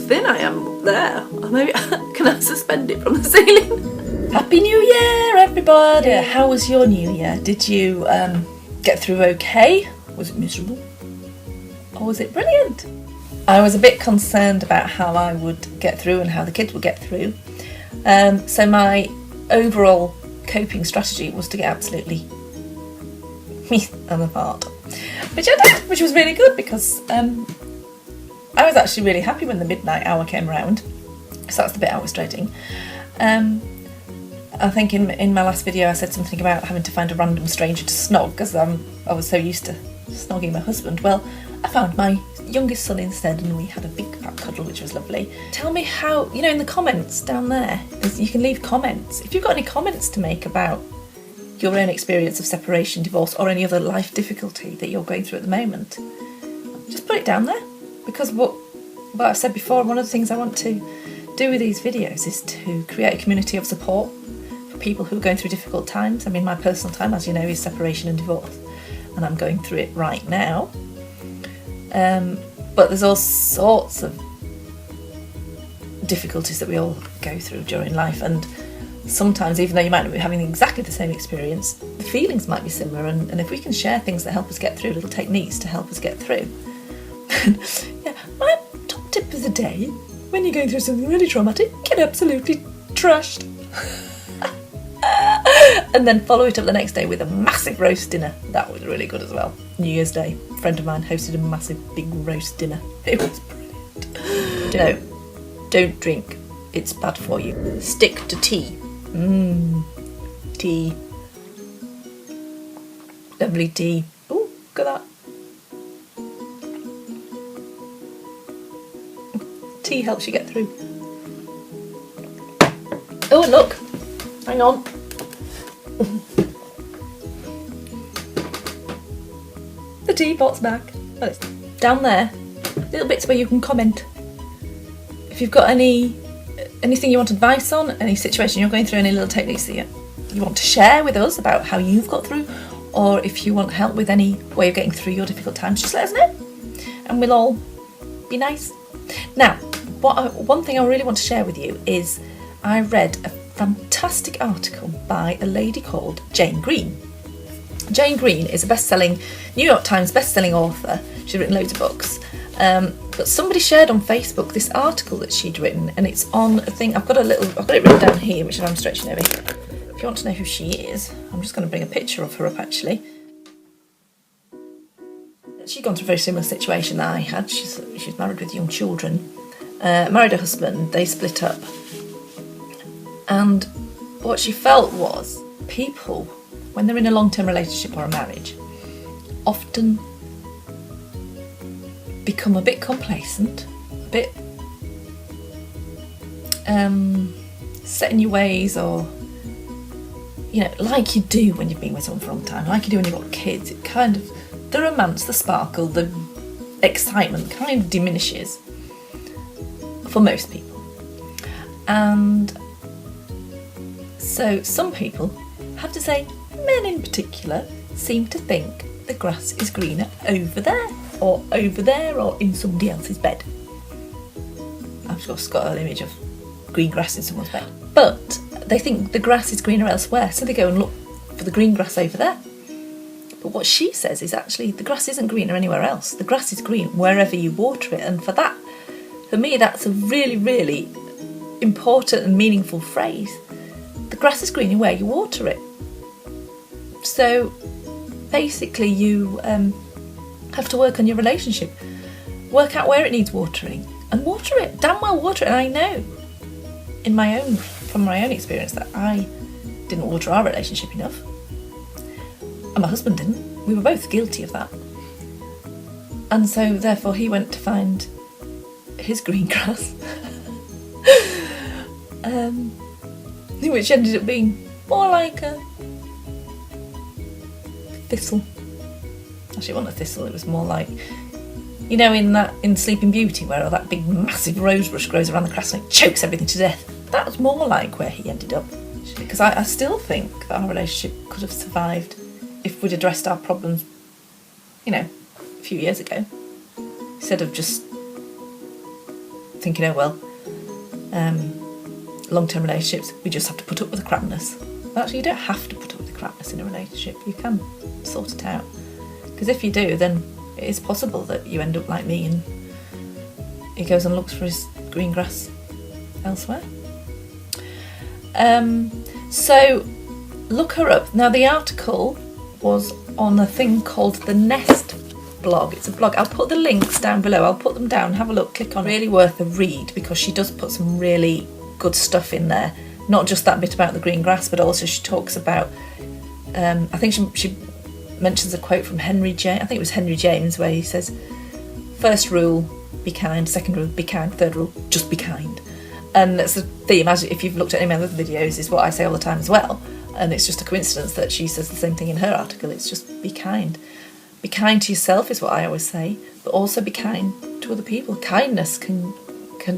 thin I am there. Maybe can I suspend it from the ceiling? Happy New Year, everybody! How was your New Year? Did you get through okay? Was it miserable? Or was it brilliant? I was a bit concerned about how I would get through and how the kids would get through. So my overall coping strategy was to get absolutely on the part, which I did, which was really good because I was actually really happy when the midnight hour came around. So that's the bit I was dreading. I think in my last video I said something about having to find a random stranger to snog because I was so used to snogging my husband. Well, I found my youngest son instead and we had a big fat cuddle, which was lovely. Tell me how, in the comments down there, you can leave comments. If you've got any comments to make about your own experience of separation, divorce, or any other life difficulty that you're going through at the moment, just put it down there. Because what I've said before, one of the things I want to do with these videos is to create a community of support for people who are going through difficult times. I mean, my personal time, as you know, is separation and divorce, and I'm going through it right now. But there's all sorts of difficulties that we all go through during life, and sometimes, even though you might not be having exactly the same experience, the feelings might be similar, and if we can share things that help us get through, little techniques to help us get through. My top tip of the day, when you're going through something really traumatic, get absolutely trashed. And then follow it up the next day with a massive roast dinner. That was really good as well. New Year's Day, a friend of mine hosted a massive big roast dinner. It was brilliant. Don't drink. It's bad for you. Stick to tea. Tea. Lovely tea. Oh, look at that. Tea helps you get through. Oh, and look. Hang on. The teapot's back. Well, it's down there. Little bits where you can comment. If you've got anything you want advice on, any situation you're going through, any little techniques that you want to share with us about how you've got through, or if you want help with any way of getting through your difficult times, just let us know. And we'll all be nice. Now, one thing I really want to share with you is I read a fantastic article by a lady called Jane Green. Jane Green is a best-selling, New York Times best-selling author. She's written loads of books. But somebody shared on Facebook this article that she'd written, and it's on a thing. I've got it written down here, which I'm stretching over. If you want to know who she is, I'm just going to bring a picture of her up actually. She'd gone through a very similar situation that I had. She's married with young children. Married her husband, they split up. And what she felt was people, when they're in a long-term relationship or a marriage, often become a bit complacent, a bit set in your ways, or like you do when you've been with someone for a long time, like you do when you've got kids. It kind of, the romance, the sparkle, the excitement kind of diminishes for most people. And so some people, I have to say, men in particular, seem to think the grass is greener over there, or in somebody else's bed. I've just got an image of green grass in someone's bed. But they think the grass is greener elsewhere, so they go and look for the green grass over there. But what she says is actually the grass isn't greener anywhere else. The grass is green wherever you water it. And for me, that's a really, really important and meaningful phrase. The grass is greener where you water it. So basically you have to work on your relationship. Work out where it needs watering and water it. Damn well water it. And I know from my own experience that I didn't water our relationship enough. And my husband didn't. We were both guilty of that. And so therefore he went to find his green grass. Which ended up being more like a thistle. Actually, it wasn't a thistle, it was more like, in Sleeping Beauty, where all that big massive rose bush grows around the grass and it chokes everything to death. That was more like where he ended up. Because I still think that our relationship could have survived if we'd addressed our problems, a few years ago, instead of just thinking, oh well, long-term relationships, we just have to put up with the crapness. Well, actually, you don't have to put up with the crapness in a relationship. You can sort it out. Because if you do, then it is possible that you end up like me and he goes and looks for his green grass elsewhere. So look her up. Now, the article was on a thing called the Nest blog. It's a blog. I'll put the links down below. I'll put them down. Have a look. Click on it. Really worth a read because she does put some really good stuff in there. Not just that bit about the green grass, but also she talks about. I think she mentions a quote from Henry James. I think it was Henry James where he says, "First rule, be kind. Second rule, be kind. Third rule, just be kind." And that's the theme. As if you've looked at any of my other videos, is what I say all the time as well. And it's just a coincidence that she says the same thing in her article. It's just be kind. Be kind to yourself is what I always say, but also be kind to other people. Kindness can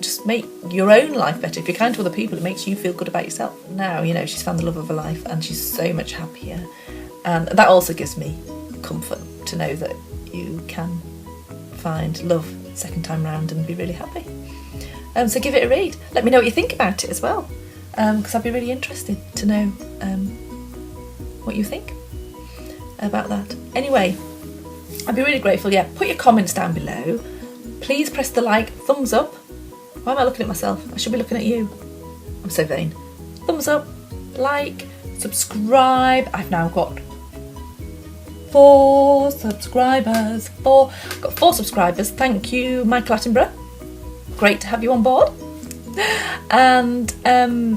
just make your own life better. If you're kind to other people, it makes you feel good about yourself. Now, she's found the love of her life and she's so much happier. And that also gives me comfort to know that you can find love second time round and be really happy. So give it a read. Let me know what you think about it as well, because I'd be really interested to know what you think about that. Anyway, I'd be really grateful. Yeah, put your comments down below. Please press the like, thumbs up. Why am I looking at myself? I should be looking at you. I'm so vain. Thumbs up, like, subscribe. I've now got 4 subscribers. I've got 4 subscribers. Thank you, Michael Attenborough. Great to have you on board. And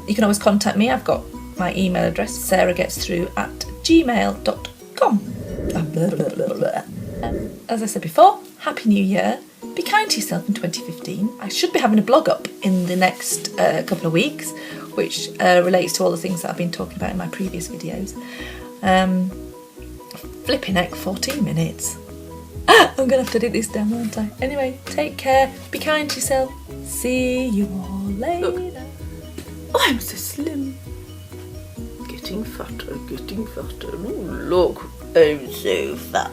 you can always contact me. I've got my email address, sarahgetsthrough@gmail.com. As I said before, Happy New Year. Be kind to yourself in 2015. I should be having a blog up in the next couple of weeks, which relates to all the things that I've been talking about in my previous videos. Flipping heck, 14 minutes. I'm going to have to edit this down, won't I? Anyway, take care. Be kind to yourself. See you all later. Look. Oh, I'm so slim. Getting fatter, getting fatter. Oh, look, I'm so fat.